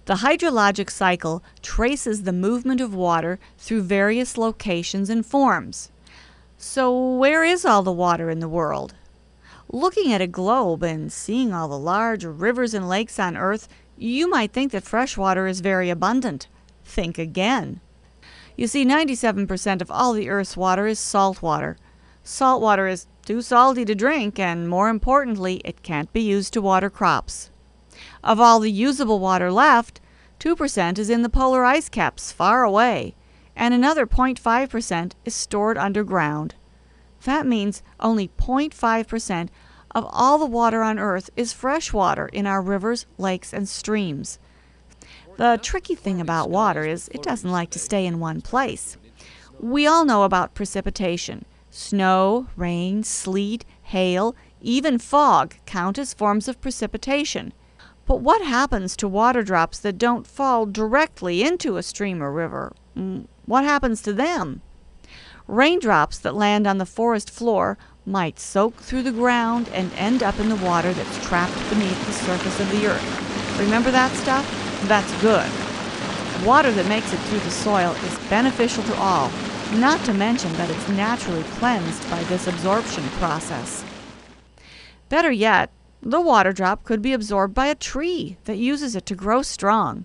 The hydrologic cycle traces the movement of water through various locations and forms. So where is all the water in the world? Looking at a globe and seeing all the large rivers and lakes on Earth, you might think that fresh water is very abundant. Think again. You see, 97% of all the Earth's water is salt water. Salt water is too salty to drink, and more importantly, it can't be used to water crops. Of all the usable water left, 2% is in the polar ice caps far away, and another 0.5% is stored underground. That means only 0.5% of all the water on Earth is fresh water in our rivers, lakes, and streams. The tricky thing about water is it doesn't like to stay in one place. We all know about precipitation. Snow, rain, sleet, hail, even fog count as forms of precipitation. But what happens to water drops that don't fall directly into a stream or river? What happens to them? Raindrops that land on the forest floor might soak through the ground and end up in the water that's trapped beneath the surface of the earth. Remember that stuff? That's good. Water that makes it through the soil is beneficial to all, not to mention that it's naturally cleansed by this absorption process. Better yet, the water drop could be absorbed by a tree that uses it to grow strong.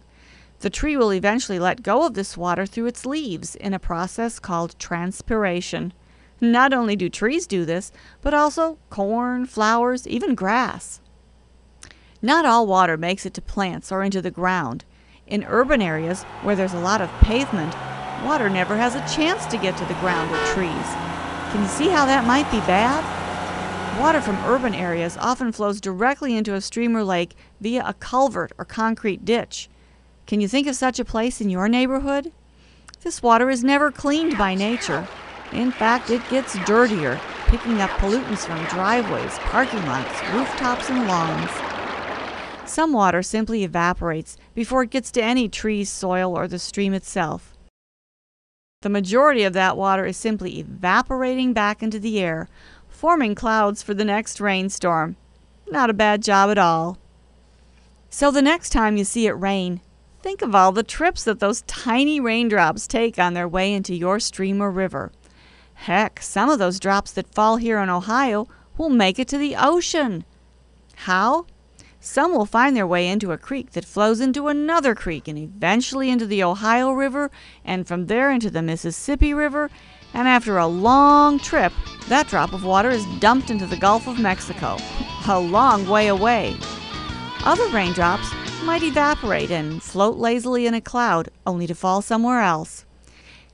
The tree will eventually let go of this water through its leaves in a process called transpiration. Not only do trees do this, but also corn, flowers, even grass. Not all water makes it to plants or into the ground. In urban areas where there's a lot of pavement, water never has a chance to get to the ground or trees. Can you see how that might be bad? Water from urban areas often flows directly into a stream or lake via a culvert or concrete ditch. Can you think of such a place in your neighborhood? This water is never cleaned by nature. In fact, it gets dirtier, picking up pollutants from driveways, parking lots, rooftops, and lawns. Some water simply evaporates before it gets to any trees, soil, or the stream itself. The majority of that water is simply evaporating back into the air, forming clouds for the next rainstorm. Not a bad job at all. So the next time you see it rain, think of all the trips that those tiny raindrops take on their way into your stream or river. Heck, some of those drops that fall here in Ohio will make it to the ocean. How? Some will find their way into a creek that flows into another creek and eventually into the Ohio River, and from there into the Mississippi River, and after a long trip, that drop of water is dumped into the Gulf of Mexico, a long way away. Other raindrops might evaporate and float lazily in a cloud, only to fall somewhere else.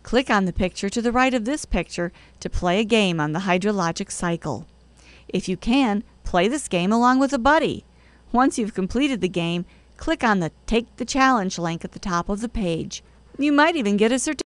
Click on the picture to the right of this picture to play a game on the hydrologic cycle. If you can, play this game along with a buddy. Once you've completed the game, click on the Take the Challenge link at the top of the page. You might even get a certificate.